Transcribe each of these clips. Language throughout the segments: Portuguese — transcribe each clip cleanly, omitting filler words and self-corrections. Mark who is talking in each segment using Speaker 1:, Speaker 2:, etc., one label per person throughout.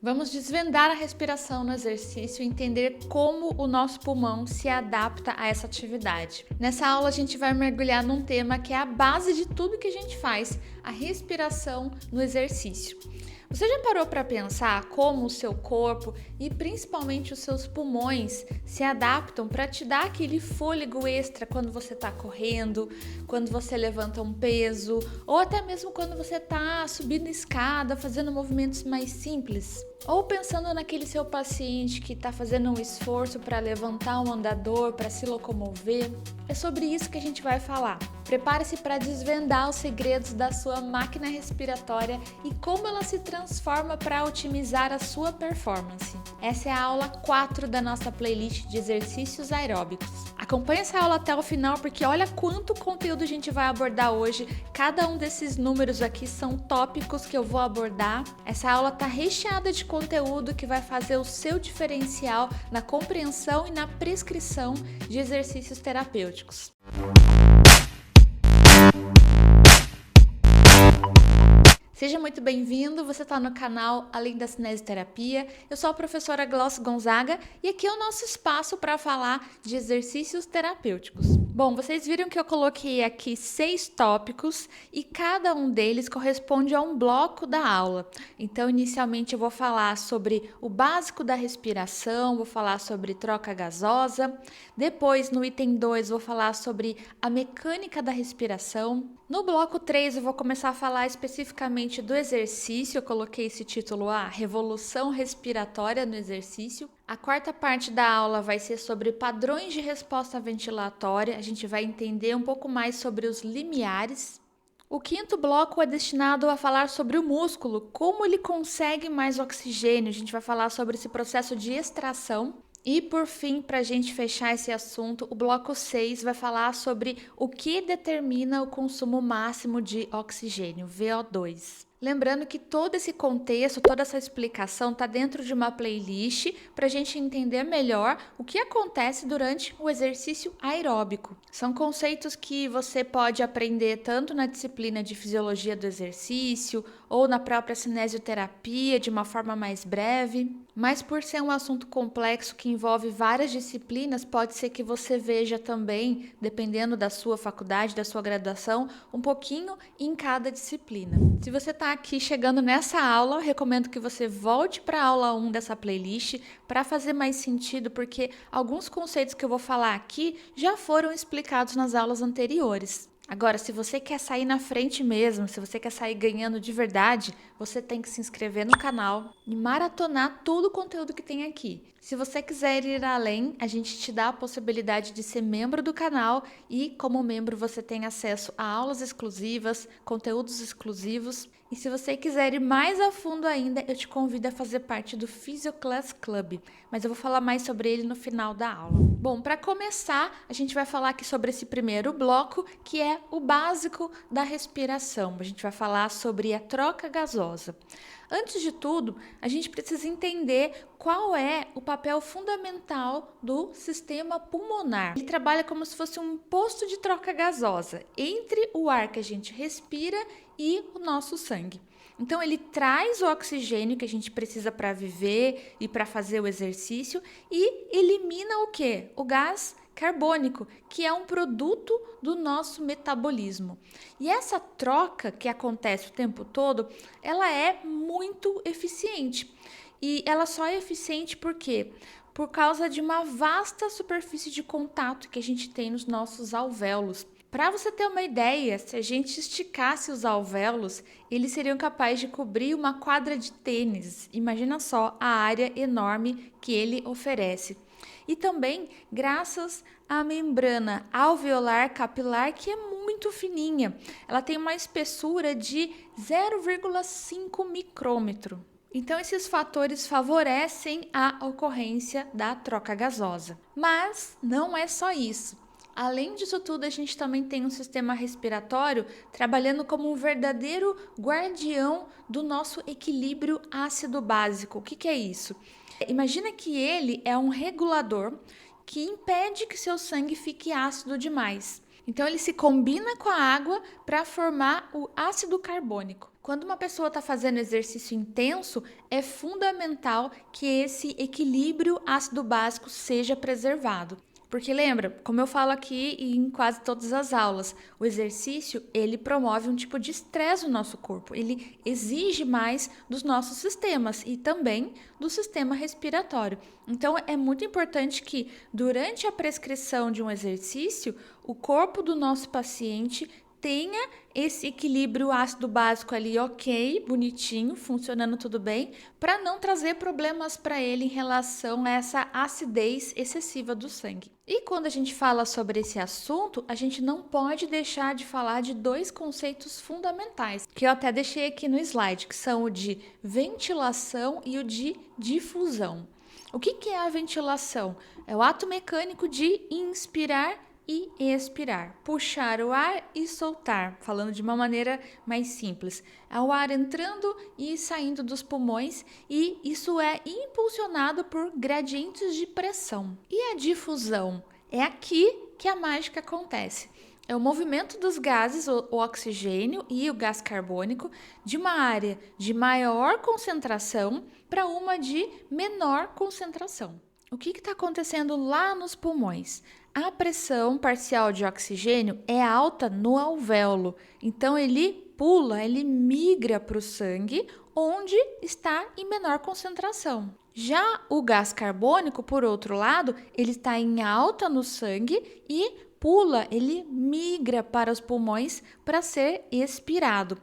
Speaker 1: Vamos desvendar a respiração no exercício e entender como o nosso pulmão se adapta a essa atividade. Nessa aula a gente vai mergulhar num tema que é a base de tudo que a gente faz, a respiração no exercício. Você já parou para pensar como o seu corpo e principalmente os seus pulmões se adaptam para te dar aquele fôlego extra quando você está correndo, quando você levanta um peso ou até mesmo quando você está subindo escada, fazendo movimentos mais simples? Ou pensando naquele seu paciente que está fazendo um esforço para levantar um andador, para se locomover? É sobre isso que a gente vai falar. Prepare-se para desvendar os segredos da sua máquina respiratória e como ela se transforma para otimizar a sua performance. Essa é a aula 4 da nossa playlist de exercícios aeróbicos. Acompanhe essa aula até o final porque olha quanto conteúdo a gente vai abordar hoje. Cada um desses números aqui são tópicos que eu vou abordar. Essa aula está recheada de conteúdo que vai fazer o seu diferencial na compreensão e na prescrição de exercícios terapêuticos. Seja muito bem-vindo, você está no canal Além da Cinesioterapia. Eu sou a professora Glaucia Gonzaga e aqui é o nosso espaço para falar de exercícios terapêuticos. Bom, vocês viram que eu coloquei aqui 6 tópicos e cada um deles corresponde a um bloco da aula. Então, inicialmente eu vou falar sobre o básico da respiração, vou falar sobre troca gasosa. Depois, no item 2, vou falar sobre a mecânica da respiração. No bloco 3, eu vou começar a falar especificamente do exercício. Eu coloquei esse título, a Revolução Respiratória no Exercício. A quarta parte da aula vai ser sobre padrões de resposta ventilatória. A gente vai entender um pouco mais sobre os limiares. O quinto bloco é destinado a falar sobre o músculo, como ele consegue mais oxigênio. A gente vai falar sobre esse processo de extração. E por fim, para a gente fechar esse assunto, o bloco 6 vai falar sobre o que determina o consumo máximo de oxigênio, VO2. Lembrando que todo esse contexto, toda essa explicação está dentro de uma playlist para a gente entender melhor o que acontece durante o exercício aeróbico. São conceitos que você pode aprender tanto na disciplina de fisiologia do exercício ou na própria cinesioterapia de uma forma mais breve. Mas por ser um assunto complexo que envolve várias disciplinas, pode ser que você veja também, dependendo da sua faculdade, da sua graduação, um pouquinho em cada disciplina. Se você está aqui chegando nessa aula, eu recomendo que você volte para a aula 1 dessa playlist para fazer mais sentido, porque alguns conceitos que eu vou falar aqui já foram explicados nas aulas anteriores. Agora, se você quer sair na frente mesmo, se você quer sair ganhando de verdade, você tem que se inscrever no canal e maratonar todo o conteúdo que tem aqui. Se você quiser ir além, a gente te dá a possibilidade de ser membro do canal e, como membro, você tem acesso a aulas exclusivas, conteúdos exclusivos. E se você quiser ir mais a fundo ainda, eu te convido a fazer parte do PhysioClass Club, mas eu vou falar mais sobre ele no final da aula. Bom, para começar, a gente vai falar aqui sobre esse primeiro bloco, que é o básico da respiração. A gente vai falar sobre a troca gasosa. Antes de tudo, a gente precisa entender qual é o papel fundamental do sistema pulmonar. Ele trabalha como se fosse um posto de troca gasosa entre o ar que a gente respira e o nosso sangue. Então, ele traz o oxigênio que a gente precisa para viver e para fazer o exercício e elimina o quê? O gás carbônico, que é um produto do nosso metabolismo. E essa troca que acontece o tempo todo, ela é muito eficiente. E ela só é eficiente por quê? Por causa de uma vasta superfície de contato que a gente tem nos nossos alvéolos. Para você ter uma ideia, se a gente esticasse os alvéolos, eles seriam capazes de cobrir uma quadra de tênis. Imagina só a área enorme que ele oferece. E também graças à membrana alveolar capilar, que é muito fininha. Ela tem uma espessura de 0,5 micrômetro. Então, esses fatores favorecem a ocorrência da troca gasosa. Mas não é só isso. Além disso tudo, a gente também tem um sistema respiratório trabalhando como um verdadeiro guardião do nosso equilíbrio ácido-básico. O que é isso? Imagina que ele é um regulador que impede que seu sangue fique ácido demais. Então, ele se combina com a água para formar o ácido carbônico. Quando uma pessoa está fazendo exercício intenso, é fundamental que esse equilíbrio ácido básico seja preservado. Porque lembra, como eu falo aqui em quase todas as aulas, o exercício, ele promove um tipo de estresse no nosso corpo. Ele exige mais dos nossos sistemas e também do sistema respiratório. Então, é muito importante que durante a prescrição de um exercício, o corpo do nosso paciente tenha esse equilíbrio ácido básico ali ok, bonitinho, funcionando tudo bem, para não trazer problemas para ele em relação a essa acidez excessiva do sangue. E quando a gente fala sobre esse assunto, a gente não pode deixar de falar de dois conceitos fundamentais, que eu até deixei aqui no slide, que são o de ventilação e o de difusão. O que é a ventilação? É o ato mecânico de inspirar e expirar, puxar o ar e soltar, falando de uma maneira mais simples. É o ar entrando e saindo dos pulmões e isso é impulsionado por gradientes de pressão. E a difusão? É aqui que a mágica acontece. É o movimento dos gases, o oxigênio e o gás carbônico, de uma área de maior concentração para uma de menor concentração. O que está acontecendo lá nos pulmões? A pressão parcial de oxigênio é alta no alvéolo, então ele pula, ele migra para o sangue, onde está em menor concentração. Já o gás carbônico, por outro lado, ele está em alta no sangue e pula, ele migra para os pulmões para ser expirado.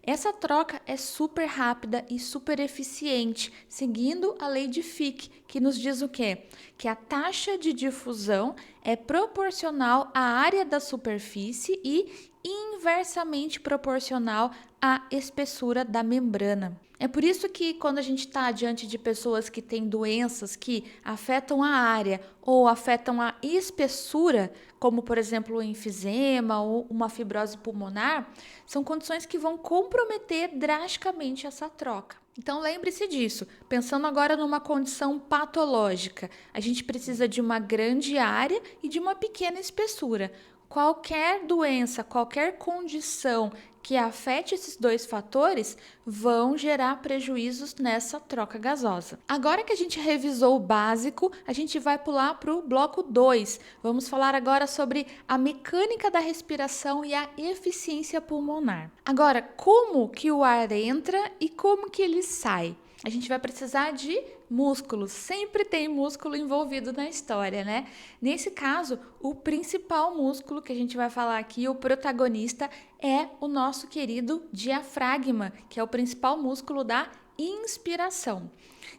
Speaker 1: Essa troca é super rápida e super eficiente, seguindo a lei de Fick, que nos diz o quê? Que a taxa de difusão é proporcional à área da superfície e inversamente proporcional à espessura da membrana. É por isso que quando a gente está diante de pessoas que têm doenças que afetam a área ou afetam a espessura, como por exemplo o enfisema ou uma fibrose pulmonar, são condições que vão comprometer drasticamente essa troca. Então lembre-se disso, pensando agora numa condição patológica, a gente precisa de uma grande área e de uma pequena espessura. Qualquer doença, qualquer condição que afete esses dois fatores vão gerar prejuízos nessa troca gasosa. Agora que a gente revisou o básico, a gente vai pular para o bloco 2. Vamos falar agora sobre a mecânica da respiração e a eficiência pulmonar. Agora, como que o ar entra e como que ele sai? A gente vai precisar de músculos, sempre tem músculo envolvido na história, né? Nesse caso, o principal músculo que a gente vai falar aqui, o protagonista, é o nosso querido diafragma, que é o principal músculo da inspiração.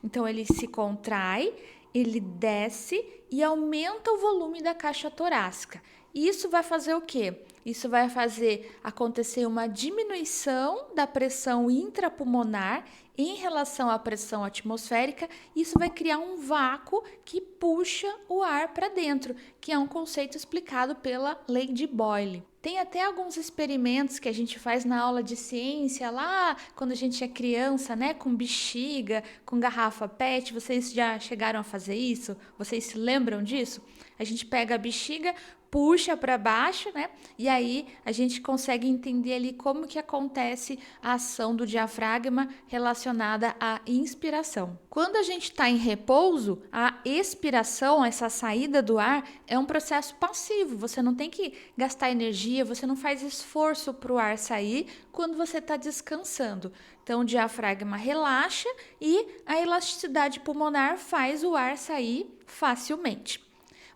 Speaker 1: Então, ele se contrai, ele desce e aumenta o volume da caixa torácica. Isso vai fazer o quê? Isso vai fazer acontecer uma diminuição da pressão intrapulmonar em relação à pressão atmosférica. Isso vai criar um vácuo que puxa o ar para dentro, que é um conceito explicado pela lei de Boyle. Tem até alguns experimentos que a gente faz na aula de ciência lá quando a gente é criança, né? Com bexiga, com garrafa PET. Vocês já chegaram a fazer isso? Vocês se lembram disso? A gente pega a bexiga, puxa para baixo, né? E aí a gente consegue entender ali como que acontece a ação do diafragma relacionada à inspiração. Quando a gente está em repouso, a expiração, essa saída do ar, é um processo passivo. Você não tem que gastar energia, você não faz esforço para o ar sair quando você está descansando. Então, o diafragma relaxa e a elasticidade pulmonar faz o ar sair facilmente.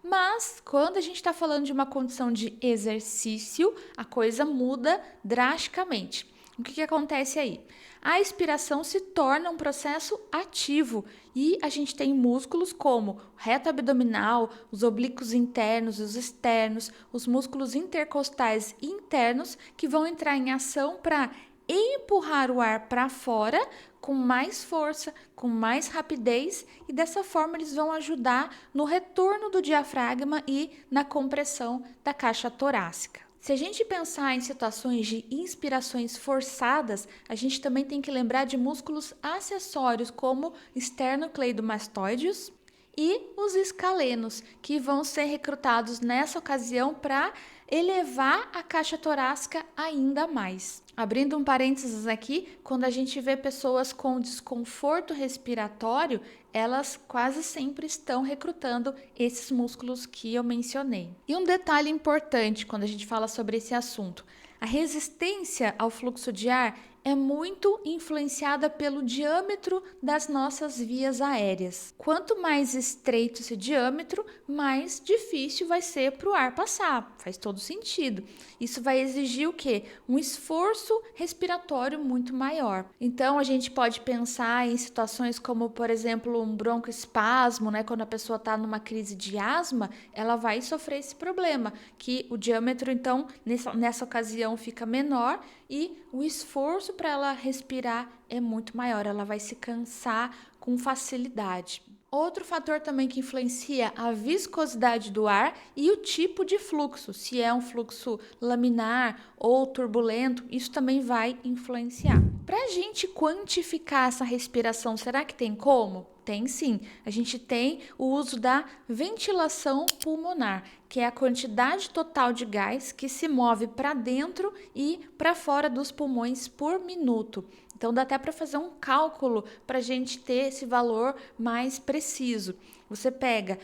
Speaker 1: Mas, quando a gente está falando de uma condição de exercício, a coisa muda drasticamente. O que acontece aí? A expiração se torna um processo ativo e a gente tem músculos como o reto abdominal, os oblíquos internos, os externos, os músculos intercostais internos que vão entrar em ação para empurrar o ar para fora com mais força, com mais rapidez e dessa forma eles vão ajudar no retorno do diafragma e na compressão da caixa torácica. Se a gente pensar em situações de inspirações forçadas, a gente também tem que lembrar de músculos acessórios como esternocleidomastoideus e os escalenos, que vão ser recrutados nessa ocasião para elevar a caixa torácica ainda mais. Abrindo um parênteses aqui, quando a gente vê pessoas com desconforto respiratório, elas quase sempre estão recrutando esses músculos que eu mencionei. E um detalhe importante quando a gente fala sobre esse assunto: a resistência ao fluxo de ar é muito influenciada pelo diâmetro das nossas vias aéreas. Quanto mais estreito esse diâmetro, mais difícil vai ser para o ar passar. Faz todo sentido. Isso vai exigir o quê? Um esforço respiratório muito maior. Então, a gente pode pensar em situações como, por exemplo, um broncoespasmo, né? Quando a pessoa está numa crise de asma, ela vai sofrer esse problema, que o diâmetro, então, nessa ocasião fica menor e o esforço para ela respirar é muito maior, ela vai se cansar com facilidade. Outro fator também que influencia a viscosidade do ar e o tipo de fluxo, se é um fluxo laminar ou turbulento, isso também vai influenciar. Para a gente quantificar essa respiração, será que tem como? Tem sim. A gente tem o uso da ventilação pulmonar, que é a quantidade total de gás que se move para dentro e para fora dos pulmões por minuto. Então, dá até para fazer um cálculo para a gente ter esse valor mais preciso. Você pega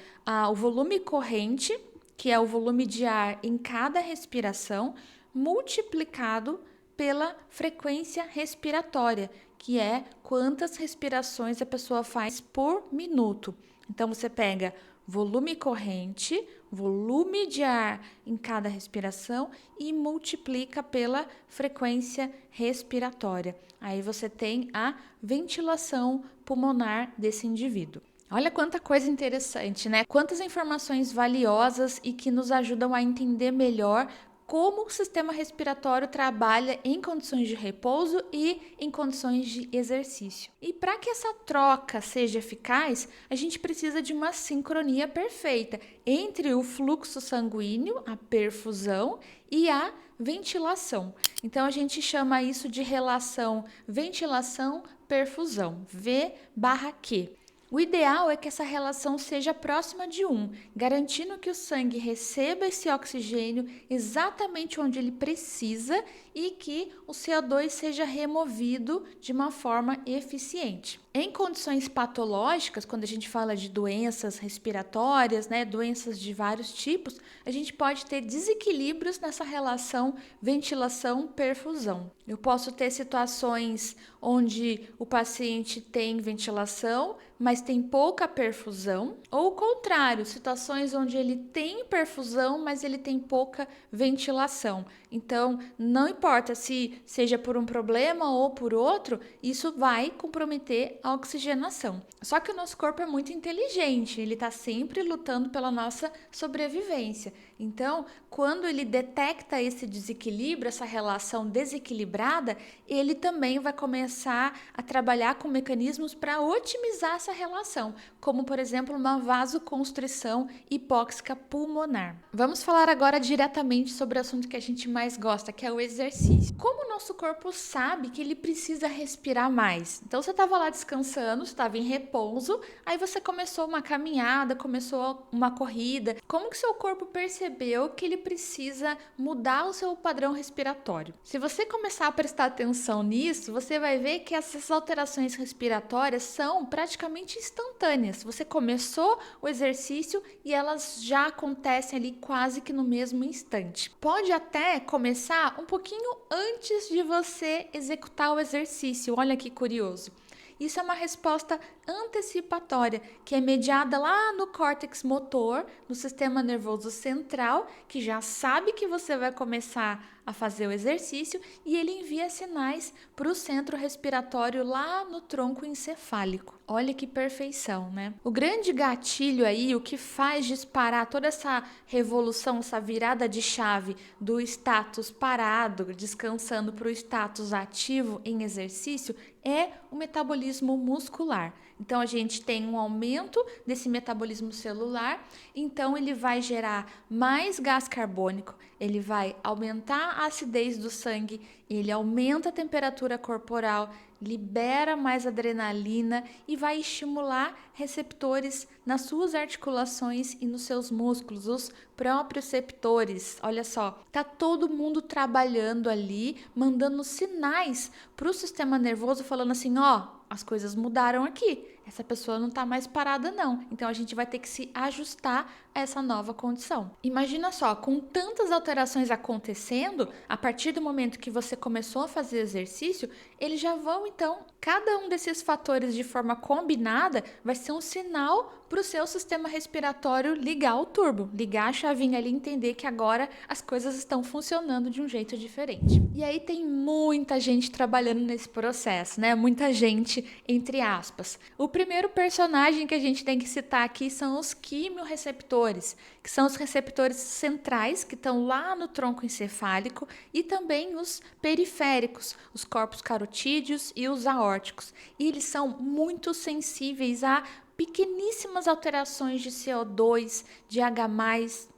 Speaker 1: o volume corrente, que é o volume de ar em cada respiração, multiplicado pela frequência respiratória, que é quantas respirações a pessoa faz por minuto. Então, você pega volume corrente, volume de ar em cada respiração e multiplica pela frequência respiratória. Aí você tem a ventilação pulmonar desse indivíduo. Olha quanta coisa interessante, né? Quantas informações valiosas e que nos ajudam a entender melhor como o sistema respiratório trabalha em condições de repouso e em condições de exercício. E para que essa troca seja eficaz, a gente precisa de uma sincronia perfeita entre o fluxo sanguíneo, a perfusão, e a ventilação. Então a gente chama isso de relação ventilação-perfusão, V/Q. O ideal é que essa relação seja próxima de 1, garantindo que o sangue receba esse oxigênio exatamente onde ele precisa e que o CO2 seja removido de uma forma eficiente. Em condições patológicas, quando a gente fala de doenças respiratórias, né, doenças de vários tipos, a gente pode ter desequilíbrios nessa relação ventilação-perfusão. Eu posso ter situações onde o paciente tem ventilação, mas tem pouca perfusão, ou o contrário, situações onde ele tem perfusão, mas ele tem pouca ventilação. Então, não importa se seja por um problema ou por outro, isso vai comprometer a oxigenação. Só que o nosso corpo é muito inteligente, ele está sempre lutando pela nossa sobrevivência. Então, quando ele detecta esse desequilíbrio, essa relação desequilibrada, ele também vai começar a trabalhar com mecanismos para otimizar essa relação, como, por exemplo, uma vasoconstrição hipóxica pulmonar. Vamos falar agora diretamente sobre o assunto que a gente mais gosta, que é o exercício. Como o nosso corpo sabe que ele precisa respirar mais? Então, você estava lá descansando, estava em repouso, aí você começou uma caminhada, começou uma corrida. Como que seu corpo percebeu que ele precisa mudar o seu padrão respiratório? Se você começar a prestar atenção nisso, você vai ver que essas alterações respiratórias são praticamente instantâneas. Você começou o exercício e elas já acontecem ali quase que no mesmo instante. Pode até começar um pouquinho antes de você executar o exercício. Olha que curioso. Isso é uma resposta antecipatória, que é mediada lá no córtex motor, no sistema nervoso central, que já sabe que você vai começar a fazer o exercício e ele envia sinais para o centro respiratório lá no tronco encefálico. Olha que perfeição, né? O grande gatilho aí, o que faz disparar toda essa revolução, essa virada de chave do status parado, descansando para o status ativo em exercício, é o metabolismo muscular. Então, a gente tem um aumento desse metabolismo celular, então ele vai gerar mais gás carbônico, ele vai aumentar a acidez do sangue, ele aumenta a temperatura corporal, libera mais adrenalina e vai estimular receptores nas suas articulações e nos seus músculos, os próprios receptores. Olha só, tá todo mundo trabalhando ali, mandando sinais para o sistema nervoso, falando assim, ó, as coisas mudaram aqui. Essa pessoa não está mais parada não. Então a gente vai ter que se ajustar a essa nova condição. Imagina só, com tantas alterações acontecendo, a partir do momento que você começou a fazer exercício, eles já vão então, cada um desses fatores de forma combinada vai ser um sinal para o seu sistema respiratório ligar o turbo, ligar a chavinha ali e entender que agora as coisas estão funcionando de um jeito diferente. E aí tem muita gente trabalhando nesse processo, né? Muita gente, entre aspas. O primeiro personagem que a gente tem que citar aqui são os quimiorreceptores, que são os receptores centrais que estão lá no tronco encefálico e também os periféricos, os corpos carotídeos e os aórticos. E eles são muito sensíveis a pequeníssimas alterações de CO2, de H+.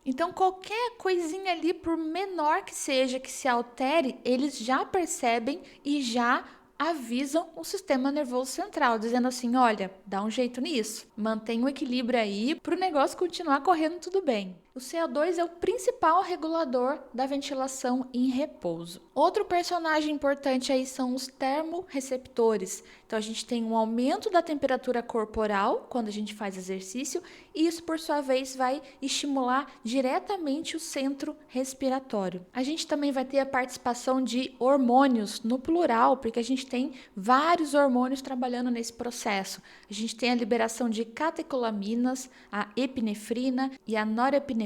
Speaker 1: Então, qualquer coisinha ali, por menor que seja, que se altere, eles já percebem e já avisam o sistema nervoso central, dizendo assim, olha, dá um jeito nisso, mantém o equilíbrio aí para o negócio continuar correndo tudo bem. O CO2 é o principal regulador da ventilação em repouso. Outro personagem importante aí são os termorreceptores. Então a gente tem um aumento da temperatura corporal quando a gente faz exercício e isso por sua vez vai estimular diretamente o centro respiratório. A gente também vai ter a participação de hormônios no plural, porque a gente tem vários hormônios trabalhando nesse processo. A gente tem a liberação de catecolaminas, a epinefrina e a norepinefrina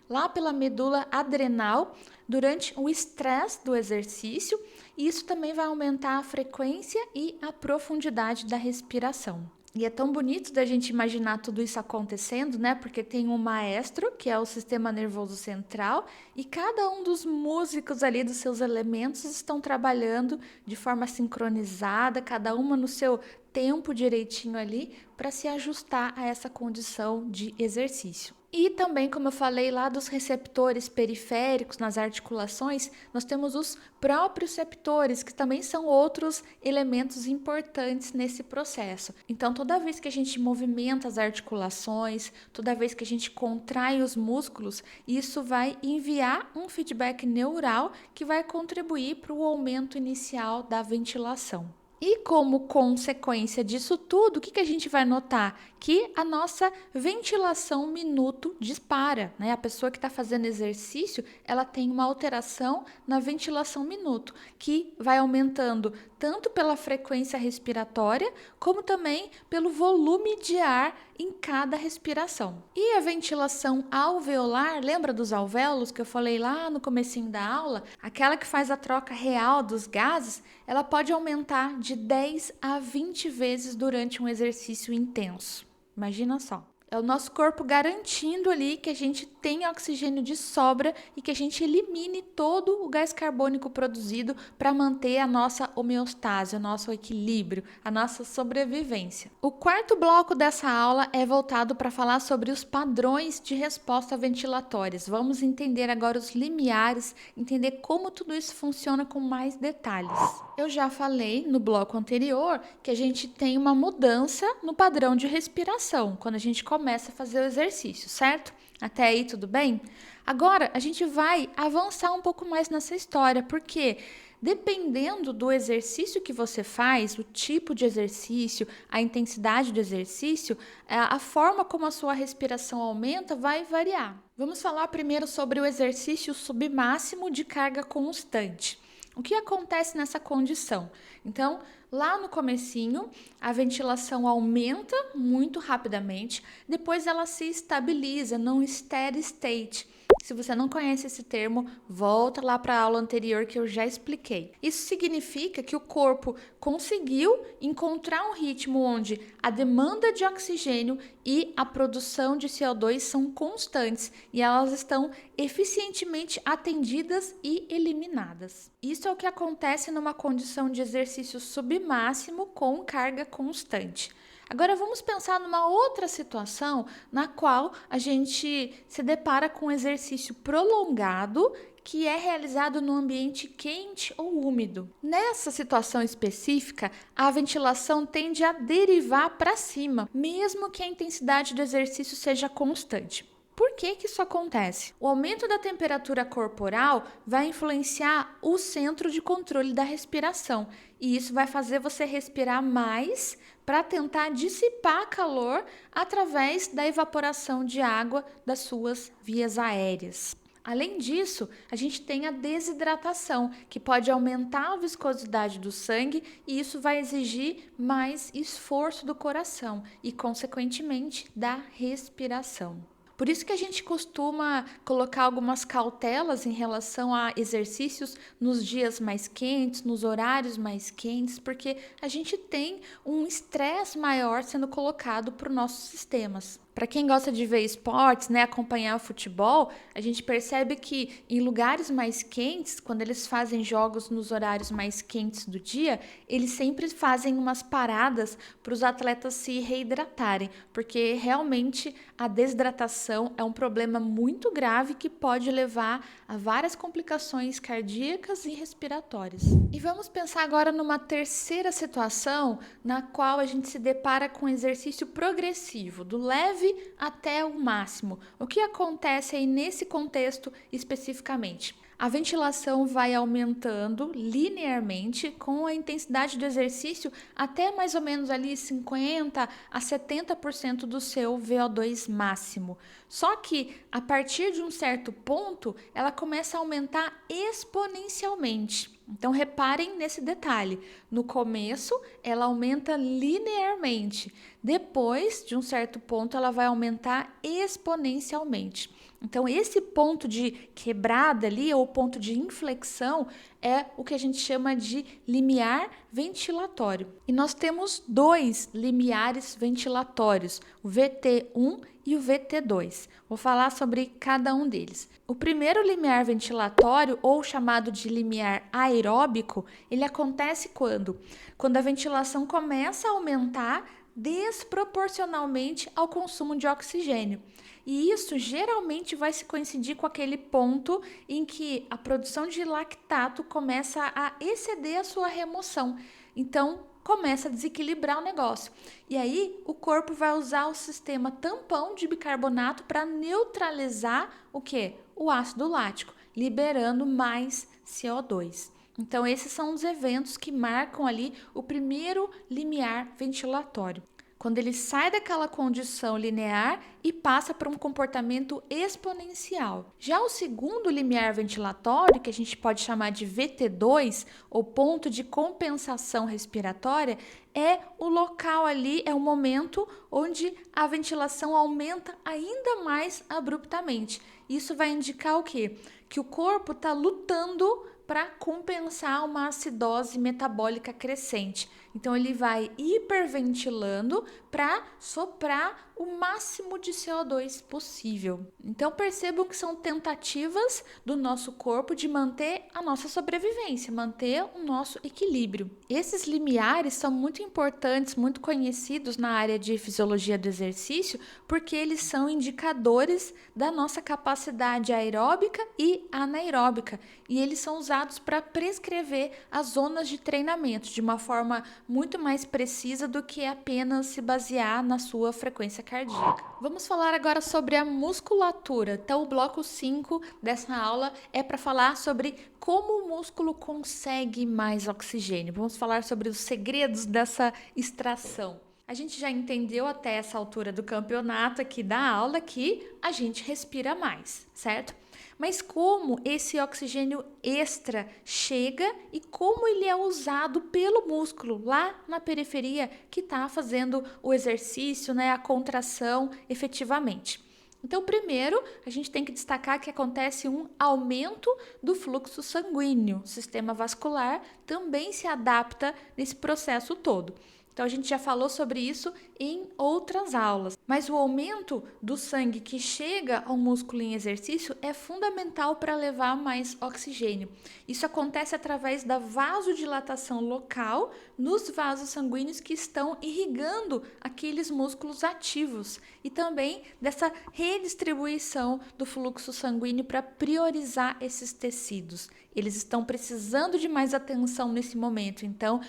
Speaker 1: lá pela medula adrenal durante o estresse do exercício, e isso também vai aumentar a frequência e a profundidade da respiração. E é tão bonito da gente imaginar tudo isso acontecendo, né? Porque tem um maestro, que é o sistema nervoso central, e cada um dos músicos ali dos seus elementos estão trabalhando de forma sincronizada, cada uma no seu tempo direitinho ali, para se ajustar a essa condição de exercício. E também, como eu falei lá dos receptores periféricos nas articulações, nós temos os próprios receptores, que também são outros elementos importantes nesse processo. Então, toda vez que a gente movimenta as articulações, toda vez que a gente contrai os músculos, isso vai enviar um feedback neural que vai contribuir para o aumento inicial da ventilação. E como consequência disso tudo, o que a gente vai notar? Que a nossa ventilação minuto dispara, né? A pessoa que está fazendo exercício, ela tem uma alteração na ventilação minuto, que vai aumentando tanto pela frequência respiratória, como também pelo volume de ar em cada respiração. E a ventilação alveolar, lembra dos alvéolos que eu falei lá no comecinho da aula? Aquela que faz a troca real dos gases, ela pode aumentar de 10 a 20 vezes durante um exercício intenso. Imagina só. É o nosso corpo garantindo ali que a gente tenha oxigênio de sobra e que a gente elimine todo o gás carbônico produzido para manter a nossa homeostase, o nosso equilíbrio, a nossa sobrevivência. O quarto bloco dessa aula é voltado para falar sobre os padrões de resposta ventilatórias. Vamos entender agora os limiares, entender como tudo isso funciona com mais detalhes. Eu já falei no bloco anterior que a gente tem uma mudança no padrão de respiração quando a gente começa a fazer o exercício, certo? Até aí tudo bem? Agora a gente vai avançar um pouco mais nessa história, porque dependendo do exercício que você faz, o tipo de exercício, a intensidade do exercício, a forma como a sua respiração aumenta vai variar. Vamos falar primeiro sobre o exercício submáximo de carga constante. O que acontece nessa condição? Então, lá no comecinho, a ventilação aumenta muito rapidamente, depois ela se estabiliza num steady state. Se você não conhece esse termo, volta lá para a aula anterior que eu já expliquei. Isso significa que o corpo conseguiu encontrar um ritmo onde a demanda de oxigênio e a produção de CO2 são constantes e elas estão eficientemente atendidas e eliminadas. Isso é o que acontece numa condição de exercício submáximo com carga constante. Agora vamos pensar numa outra situação na qual a gente se depara com um exercício prolongado que é realizado num ambiente quente ou úmido. Nessa situação específica, a ventilação tende a derivar para cima, mesmo que a intensidade do exercício seja constante. Por que isso acontece? O aumento da temperatura corporal vai influenciar o centro de controle da respiração, e isso vai fazer você respirar mais para tentar dissipar calor através da evaporação de água das suas vias aéreas. Além disso, a gente tem a desidratação, que pode aumentar a viscosidade do sangue e isso vai exigir mais esforço do coração e, consequentemente, da respiração. Por isso que a gente costuma colocar algumas cautelas em relação a exercícios nos dias mais quentes, nos horários mais quentes, porque a gente tem um estresse maior sendo colocado para os nossos sistemas. Para quem gosta de ver esportes, né, acompanhar o futebol, a gente percebe que em lugares mais quentes, quando eles fazem jogos nos horários mais quentes do dia, eles sempre fazem umas paradas para os atletas se reidratarem, porque realmente a desidratação é um problema muito grave que pode levar a várias complicações cardíacas e respiratórias. E vamos pensar agora numa terceira situação na qual a gente se depara com um exercício progressivo, do leve até o máximo. O que acontece aí nesse contexto especificamente? A ventilação vai aumentando linearmente com a intensidade do exercício até mais ou menos ali 50 a 70% do seu VO2 máximo. Só que a partir de um certo ponto, ela começa a aumentar exponencialmente. Então reparem nesse detalhe. No começo, ela aumenta linearmente. Depois de um certo ponto, ela vai aumentar exponencialmente. Então, esse ponto de quebrada ali, ou ponto de inflexão, é o que a gente chama de limiar ventilatório. E nós temos dois limiares ventilatórios, o VT1 e o VT2. Vou falar sobre cada um deles. O primeiro limiar ventilatório, ou chamado de limiar aeróbico, ele acontece quando a ventilação começa a aumentar desproporcionalmente ao consumo de oxigênio. E isso geralmente vai se coincidir com aquele ponto em que a produção de lactato começa a exceder a sua remoção. Então, começa a desequilibrar o negócio. E aí, o corpo vai usar o sistema tampão de bicarbonato para neutralizar o quê? O ácido lático, liberando mais CO2. Então, esses são os eventos que marcam ali o primeiro limiar ventilatório, quando ele sai daquela condição linear e passa para um comportamento exponencial. Já o segundo limiar ventilatório, que a gente pode chamar de VT2, ou ponto de compensação respiratória, é o local ali, é o momento onde a ventilação aumenta ainda mais abruptamente. Isso vai indicar o quê? Que o corpo está lutando para compensar uma acidose metabólica crescente. Então, ele vai hiperventilando para soprar o máximo de CO2 possível. Então, percebam que são tentativas do nosso corpo de manter a nossa sobrevivência, manter o nosso equilíbrio. Esses limiares são muito importantes, muito conhecidos na área de fisiologia do exercício, porque eles são indicadores da nossa capacidade aeróbica e anaeróbica, e eles são usados para prescrever as zonas de treinamento de uma forma muito mais precisa do que apenas se basear na sua frequência cardíaca. Vamos falar agora sobre a musculatura. Então, o bloco 5 dessa aula é para falar sobre como o músculo consegue mais oxigênio. Vamos falar sobre os segredos dessa extração. A gente já entendeu até essa altura do campeonato aqui da aula que a gente respira mais, certo? Mas como esse oxigênio extra chega e como ele é usado pelo músculo lá na periferia que está fazendo o exercício, né, a contração efetivamente. Então, primeiro, a gente tem que destacar que acontece um aumento do fluxo sanguíneo. O sistema vascular também se adapta nesse processo todo. Então, Então a gente já falou sobre isso em outras aulas. Mas o aumento do sangue que chega ao músculo em exercício é fundamental para levar mais oxigênio. Isso acontece através da vasodilatação local nos vasos sanguíneos que estão irrigando aqueles músculos ativos e também dessa redistribuição do fluxo sanguíneo para priorizar esses tecidos. Eles estão precisando de mais atenção nesse momento, então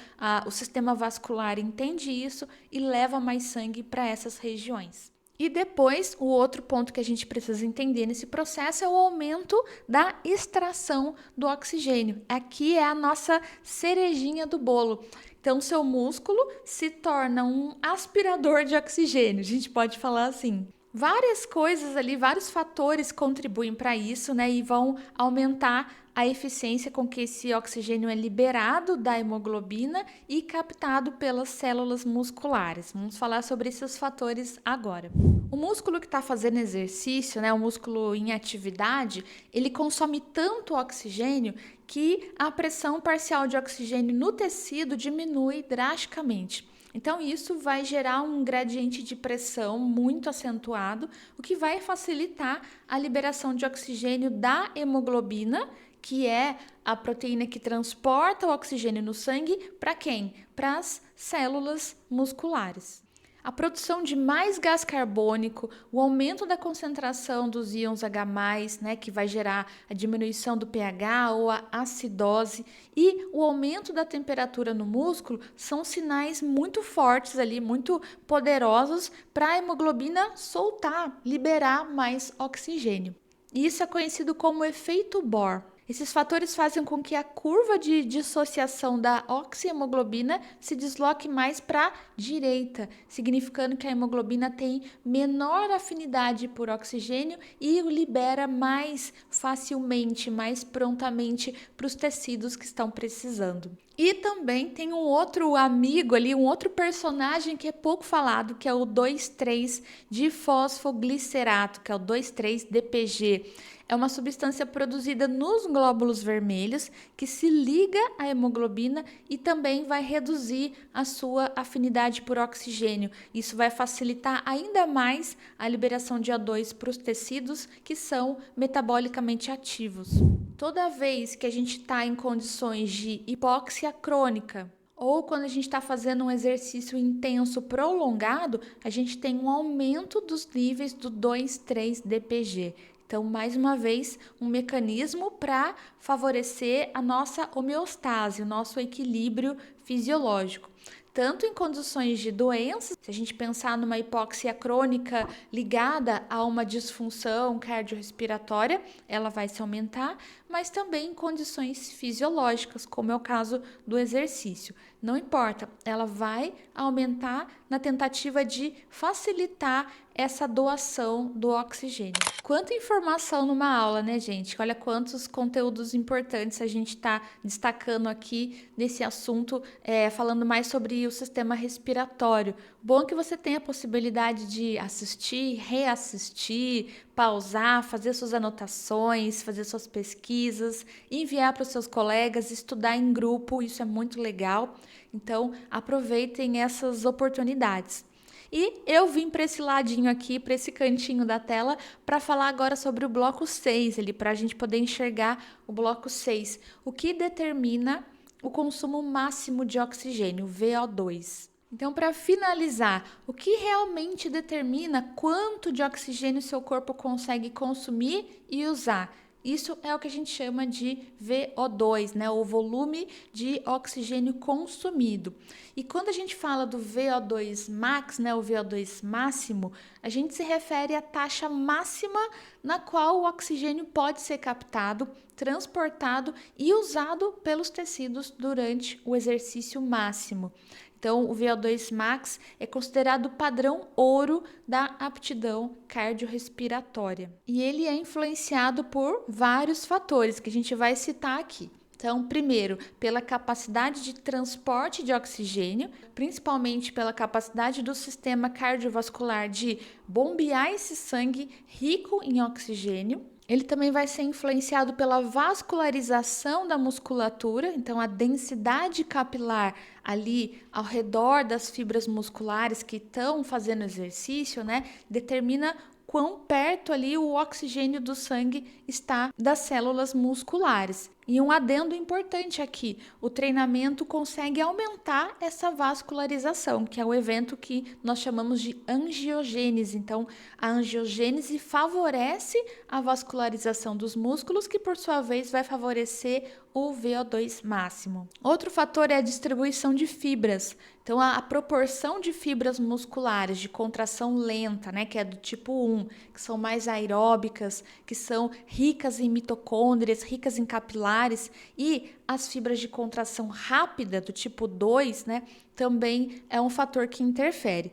Speaker 1: o sistema vascular entende isso e leva mais sangue para essas regiões. E depois, o outro ponto que a gente precisa entender nesse processo é o aumento da extração do oxigênio. Aqui é a nossa cerejinha do bolo. Então, seu músculo se torna um aspirador de oxigênio, a gente pode falar assim. Várias coisas ali, vários fatores contribuem para isso, né? E vão aumentar a eficiência com que esse oxigênio é liberado da hemoglobina e captado pelas células musculares. Vamos falar sobre esses fatores agora. O músculo que está fazendo exercício, né, o músculo em atividade, ele consome tanto oxigênio que a pressão parcial de oxigênio no tecido diminui drasticamente. Então, isso vai gerar um gradiente de pressão muito acentuado, o que vai facilitar a liberação de oxigênio da hemoglobina, que é a proteína que transporta o oxigênio no sangue, para quem? Para as células musculares. A produção de mais gás carbônico, o aumento da concentração dos íons H+, né, que vai gerar a diminuição do pH ou a acidose, e o aumento da temperatura no músculo são sinais muito fortes ali, muito poderosos para a hemoglobina soltar, liberar mais oxigênio. E isso é conhecido como efeito Bohr. Esses fatores fazem com que a curva de dissociação da oxihemoglobina se desloque mais para a direita, significando que a hemoglobina tem menor afinidade por oxigênio e o libera mais facilmente, mais prontamente para os tecidos que estão precisando. E também tem um outro amigo ali, um outro personagem que é pouco falado, que é o 2,3-difosfoglicerato, que é o 2,3-DPG. É uma substância produzida nos glóbulos vermelhos que se liga à hemoglobina e também vai reduzir a sua afinidade por oxigênio. Isso vai facilitar ainda mais a liberação de O2 para os tecidos que são metabolicamente ativos. Toda vez que a gente está em condições de hipóxia crônica, ou quando a gente está fazendo um exercício intenso prolongado, a gente tem um aumento dos níveis do 2,3-DPG. Então, mais uma vez, um mecanismo para favorecer a nossa homeostase, o nosso equilíbrio fisiológico. Tanto em condições de doenças, se a gente pensar numa hipóxia crônica ligada a uma disfunção cardiorrespiratória, ela vai se aumentar, mas também em condições fisiológicas, como é o caso do exercício. Não importa, ela vai aumentar na tentativa de facilitar essa doação do oxigênio. Quanta informação numa aula, né, gente? Olha quantos conteúdos importantes a gente está destacando aqui nesse assunto, falando mais sobre o sistema respiratório. Bom que você tenha a possibilidade de assistir, reassistir, pausar, fazer suas anotações, fazer suas pesquisas, enviar para os seus colegas, estudar em grupo, isso é muito legal. Então, aproveitem essas oportunidades. E eu vim para esse ladinho aqui, para esse cantinho da tela, para falar agora sobre o bloco 6, para a gente poder enxergar o bloco 6, o que determina o consumo máximo de oxigênio, VO2. Então, para finalizar, o que realmente determina quanto de oxigênio seu corpo consegue consumir e usar? Isso é o que a gente chama de VO2, né? O volume de oxigênio consumido. E quando a gente fala do VO2 max, né, o VO2 máximo, a gente se refere à taxa máxima na qual o oxigênio pode ser captado, transportado e usado pelos tecidos durante o exercício máximo. Então, o VO2 max é considerado o padrão ouro da aptidão cardiorrespiratória. E ele é influenciado por vários fatores que a gente vai citar aqui. Então, primeiro, pela capacidade de transporte de oxigênio, principalmente pela capacidade do sistema cardiovascular de bombear esse sangue rico em oxigênio. Ele também vai ser influenciado pela vascularização da musculatura, então a densidade capilar ali ao redor das fibras musculares que estão fazendo exercício, né, determina quão perto ali o oxigênio do sangue está das células musculares. E um adendo importante aqui, o treinamento consegue aumentar essa vascularização, que é o evento que nós chamamos de angiogênese. Então, a angiogênese favorece a vascularização dos músculos, que por sua vez vai favorecer o VO2 máximo. Outro fator é a distribuição de fibras. Então, a proporção de fibras musculares de contração lenta, né, que é do tipo 1, que são mais aeróbicas, que são ricas em mitocôndrias, ricas em capilares, e as fibras de contração rápida, do tipo 2, né, também é um fator que interfere.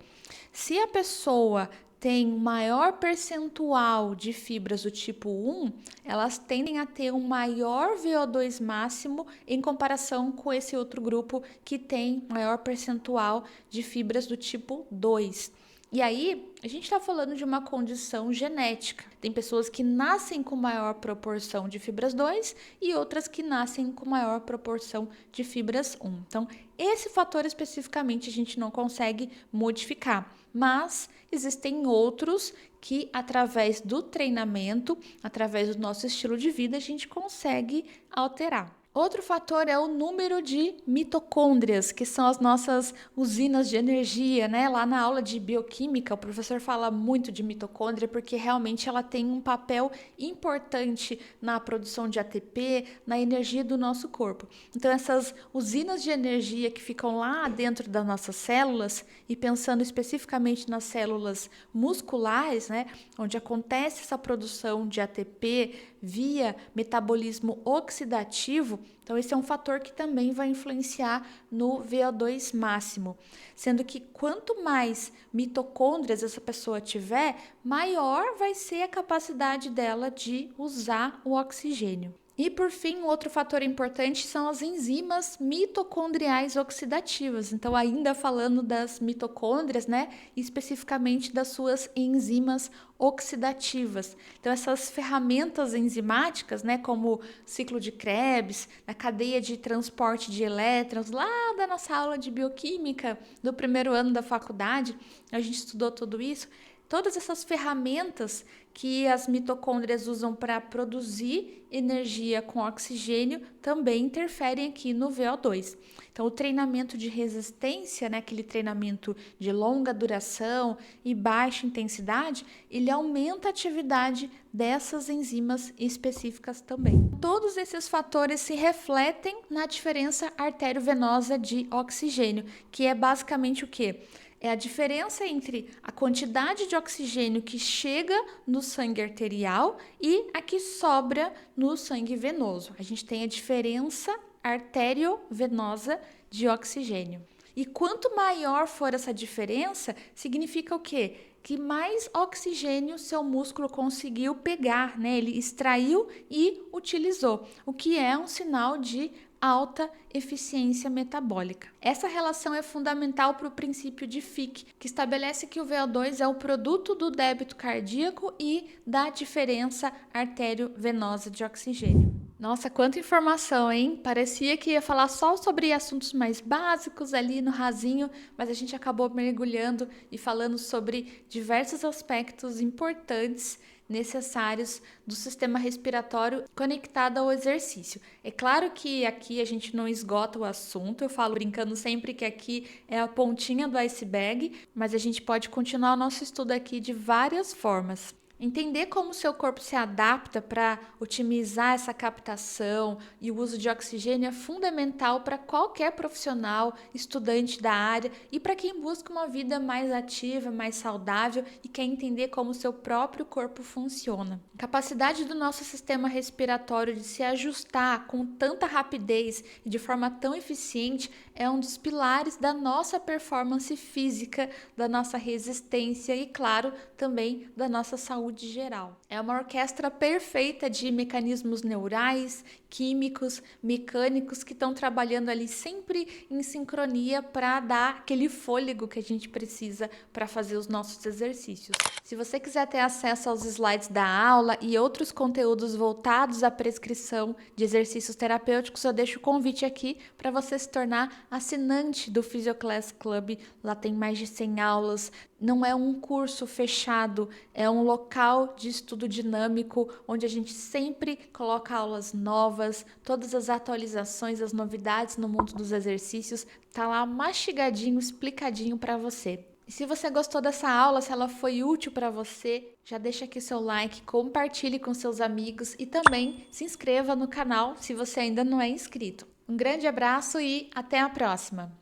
Speaker 1: Se a pessoa tem maior percentual de fibras do tipo 1, elas tendem a ter um maior VO2 máximo em comparação com esse outro grupo que tem maior percentual de fibras do tipo 2. E aí, a gente está falando de uma condição genética. Tem pessoas que nascem com maior proporção de fibras 2 e outras que nascem com maior proporção de fibras 1. Então, esse fator especificamente a gente não consegue modificar, mas existem outros que, através do treinamento, através do nosso estilo de vida, a gente consegue alterar. Outro fator é o número de mitocôndrias, que são as nossas usinas de energia, né? Lá na aula de bioquímica, o professor fala muito de mitocôndria porque realmente ela tem um papel importante na produção de ATP, na energia do nosso corpo. Então, essas usinas de energia que ficam lá dentro das nossas células, e pensando especificamente nas células musculares, né? Onde acontece essa produção de ATP via metabolismo oxidativo, então esse é um fator que também vai influenciar no VO2 máximo, sendo que quanto mais mitocôndrias essa pessoa tiver, maior vai ser a capacidade dela de usar o oxigênio. E por fim, um outro fator importante são as enzimas mitocondriais oxidativas. Então, ainda falando das mitocôndrias, né, especificamente das suas enzimas oxidativas. Então, essas ferramentas enzimáticas, né, como ciclo de Krebs, a cadeia de transporte de elétrons, lá da nossa aula de bioquímica do primeiro ano da faculdade, a gente estudou tudo isso. Todas essas ferramentas que as mitocôndrias usam para produzir energia com oxigênio também interferem aqui no VO2. Então, o treinamento de resistência, né, aquele treinamento de longa duração e baixa intensidade, ele aumenta a atividade dessas enzimas específicas também. Todos esses fatores se refletem na diferença arteriovenosa de oxigênio, que é basicamente o quê? É a diferença entre a quantidade de oxigênio que chega no sangue arterial e a que sobra no sangue venoso. A gente tem a diferença arteriovenosa de oxigênio. E quanto maior for essa diferença, significa o quê? Que mais oxigênio seu músculo conseguiu pegar, né? Ele extraiu e utilizou, o que é um sinal de alta eficiência metabólica. Essa relação é fundamental para o princípio de Fick, que estabelece que o VO2 é o produto do débito cardíaco e da diferença arteriovenosa de oxigênio. Nossa, quanta informação, hein? Parecia que ia falar só sobre assuntos mais básicos ali no rasinho, mas a gente acabou mergulhando e falando sobre diversos aspectos importantes necessários do sistema respiratório conectado ao exercício. É claro que aqui a gente não esgota o assunto, eu falo brincando sempre que aqui é a pontinha do iceberg, mas a gente pode continuar o nosso estudo aqui de várias formas. Entender como o seu corpo se adapta para otimizar essa captação e o uso de oxigênio é fundamental para qualquer profissional, estudante da área e para quem busca uma vida mais ativa, mais saudável e quer entender como o seu próprio corpo funciona. A capacidade do nosso sistema respiratório de se ajustar com tanta rapidez e de forma tão eficiente é um dos pilares da nossa performance física, da nossa resistência e, claro, também da nossa saúde geral. É uma orquestra perfeita de mecanismos neurais, químicos, mecânicos que estão trabalhando ali sempre em sincronia para dar aquele fôlego que a gente precisa para fazer os nossos exercícios. Se você quiser ter acesso aos slides da aula e outros conteúdos voltados à prescrição de exercícios terapêuticos, eu deixo o convite aqui para você se tornar assinante do PhysioClass Club. Lá tem mais de 100 aulas. Não é um curso fechado, é um local de estudo dinâmico, onde a gente sempre coloca aulas novas, todas as atualizações, as novidades no mundo dos exercícios, tá lá mastigadinho, explicadinho para você. E se você gostou dessa aula, se ela foi útil para você, já deixa aqui seu like, compartilhe com seus amigos e também se inscreva no canal se você ainda não é inscrito. Um grande abraço e até a próxima!